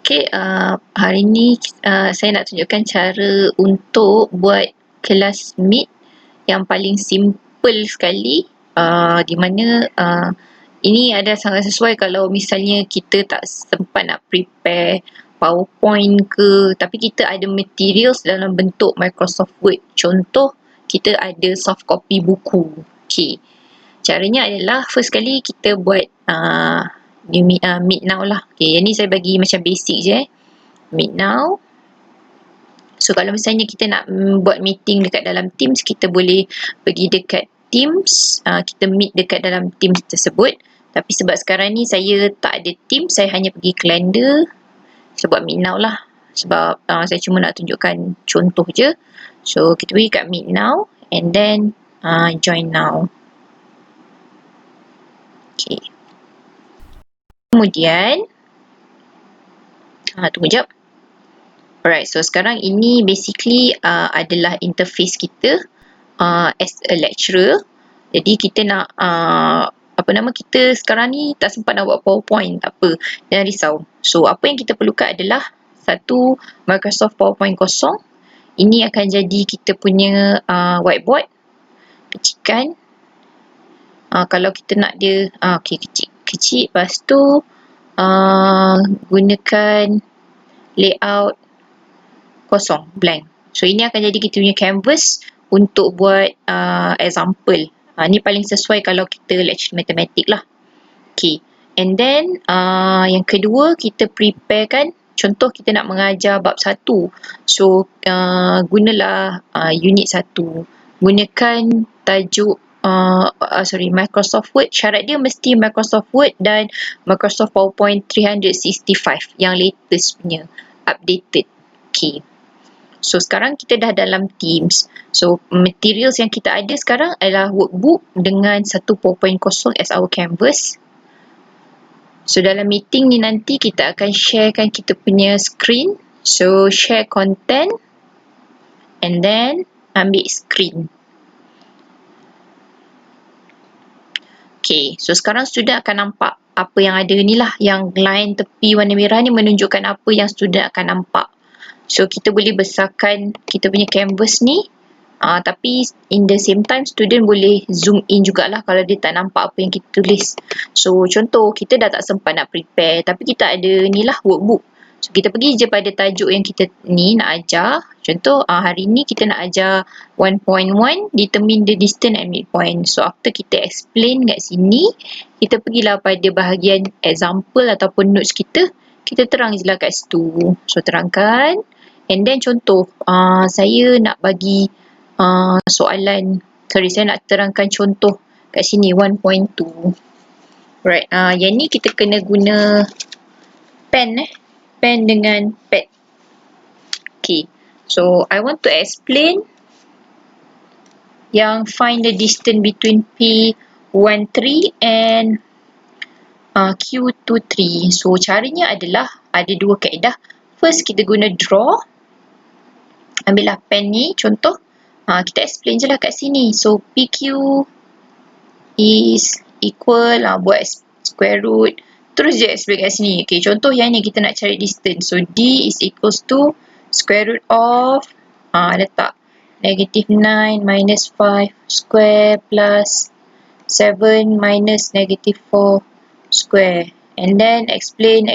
Okay, hari ni saya nak tunjukkan cara untuk buat kelas meet yang paling simple sekali, di mana ini ada sangat sesuai kalau misalnya kita tak sempat nak prepare PowerPoint ke, tapi kita ada materials dalam bentuk Microsoft Word. Contoh, kita ada soft copy buku. Okay, caranya adalah first kali kita buat meet now lah. Okay, yang ni saya bagi macam basic je. Meet now. So kalau misalnya kita nak buat meeting dekat dalam Teams, kita boleh pergi dekat Teams, kita meet dekat dalam Teams tersebut. Tapi sebab sekarang ni saya tak ada Teams, saya hanya pergi calendar. Saya buat meet now lah. Sebab saya cuma nak tunjukkan contoh je. So kita pergi kat meet now and then join now. Okay. Kemudian tunggu jap. Alright, so sekarang ini basically adalah interface kita as a lecturer. Jadi kita nak kita sekarang ni tak sempat nak buat PowerPoint, tak apa, jangan risau. So apa yang kita perlukan adalah satu Microsoft PowerPoint kosong. Ini akan jadi kita punya whiteboard. Kecilkan. Kalau kita nak dia okay, kecil. Lepas tu gunakan layout kosong, blank. So ini akan jadi kita punya canvas untuk buat example. Ni paling sesuai kalau kita lecture matematik lah. Okay, and then yang kedua kita preparekan. Contoh kita nak mengajar bab 1. So gunalah unit 1. Gunakan tajuk Microsoft Word. Syarat dia mesti Microsoft Word dan Microsoft PowerPoint 365 yang latest punya, updated. Okay. So sekarang kita dah dalam Teams. So materials yang kita ada sekarang adalah workbook dengan satu PowerPoint kosong as our canvas. So dalam meeting ni nanti kita akan sharekan kita punya screen. So share content and then ambil screen. Okay, so sekarang student akan nampak apa yang ada ni lah. Yang line tepi warna merah ni menunjukkan apa yang student akan nampak. So kita boleh besarkan kita punya canvas ni, tapi in the same time student boleh zoom in jugalah kalau dia tak nampak apa yang kita tulis. So contoh kita dah tak sempat nak prepare, tapi kita ada ni lah workbook. So kita pergi je pada tajuk yang kita ni nak ajar. Contoh hari ni kita nak ajar 1.1 determine the distance at midpoint. So after kita explain kat sini, kita pergilah pada bahagian example ataupun notes kita. Kita terang je lah kat situ. So terangkan. And then contoh, saya nak bagi soalan, saya nak terangkan contoh kat sini 1.2. Right, yang ni kita kena guna pen dengan pad. Okay, so I want to explain yang find the distance between P13 and Q23. So caranya adalah ada dua kaedah. First kita guna draw. Ambillah pen ni, contoh. Kita explain je lah kat sini. So, PQ is equal, buat square root. Terus je explain kat sini. Okay, contoh yang ni kita nak cari distance. So, D is equals to square root of, letak negative 9 minus 5 square plus 7 minus negative 4 square. And then explain.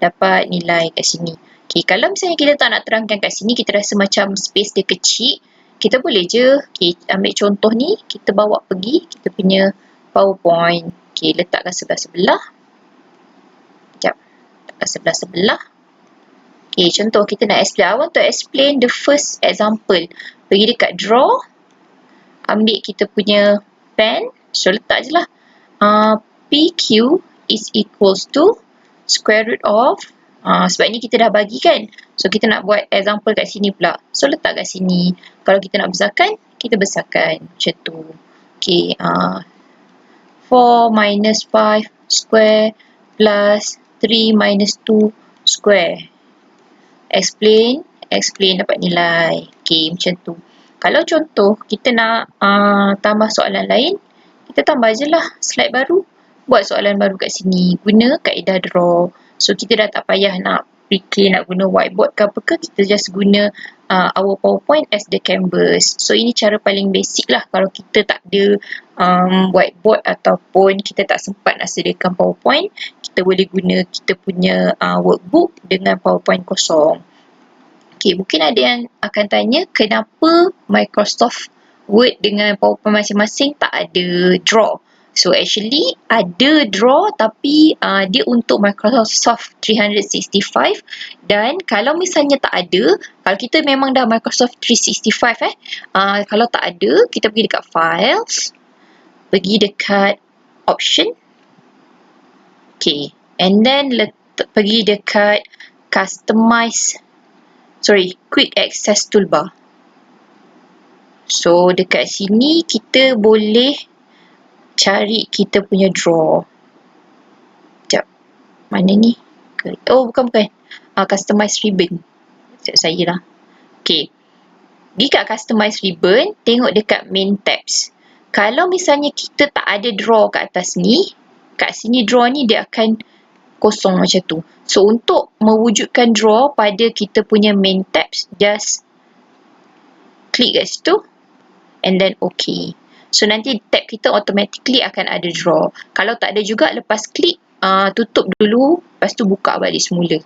Dapat nilai kat sini. Okay, kalau misalnya kita tak nak terangkan kat sini, kita rasa macam space dia kecil, kita boleh je ambil contoh ni, kita bawa pergi kita punya PowerPoint. Okay, letakkan sebelah-sebelah. Sekejap, letakkan sebelah-sebelah. Okay, contoh kita nak explain. I want to explain the first example. Pergi dekat draw, ambil kita punya pen, so letak je lah. PQ is equals to square root of, sebab ni kita dah bagi kan. So kita nak buat example kat sini pula. So letak kat sini. Kalau kita nak besarkan, kita besarkan. Macam tu. Okay. 4 minus 5 square plus 3 minus 2 square. Explain dapat nilai. Okay, macam tu. Kalau contoh kita nak tambah soalan lain, kita tambah je lah slide baru. Buat soalan baru kat sini. Guna kaedah draw. So kita dah tak payah nak fikir nak guna whiteboard ke apa ke, kita just guna our PowerPoint as the canvas. So ini cara paling basic lah kalau kita tak ada whiteboard ataupun kita tak sempat nak sediakan PowerPoint, kita boleh guna kita punya workbook dengan PowerPoint kosong. Okay, mungkin ada yang akan tanya kenapa Microsoft Word dengan PowerPoint masing-masing tak ada draw. So actually ada draw tapi dia untuk Microsoft 365, dan kalau misalnya tak ada, kalau kita memang dah Microsoft 365 kalau tak ada, kita pergi dekat Files, pergi dekat Option, okay, and then pergi dekat Quick Access Toolbar. So dekat sini kita boleh cari kita punya draw. Sekejap. Mana ni? Oh, bukan. Customize ribbon. Sekejap saya lah. Okay. Pergi kat Customize ribbon, tengok dekat main tabs. Kalau misalnya kita tak ada draw kat atas ni, kat sini draw ni dia akan kosong macam tu. So untuk mewujudkan draw pada kita punya main tabs, just klik kat situ and then OK. So nanti tab kita automatically akan ada draw. Kalau tak ada juga, lepas klik tutup dulu, lepas tu buka balik semula.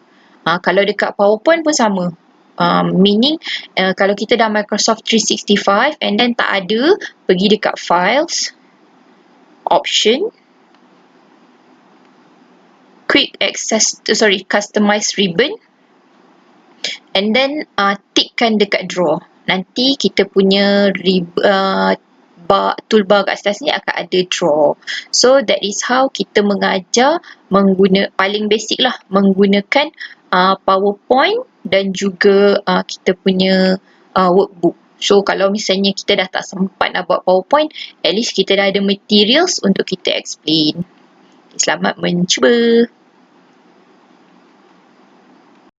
Kalau dekat PowerPoint pun sama. Meaning kalau kita dah Microsoft 365 and then tak ada, pergi dekat Files, Option, Customize ribbon, and then tikkan dekat draw. Nanti kita punya toolbar kat atas ni akan ada draw. So that is how kita mengajar paling basic lah, menggunakan PowerPoint dan juga kita punya workbook. So kalau misalnya kita dah tak sempat nak buat PowerPoint, at least kita dah ada materials untuk kita explain. Selamat mencuba.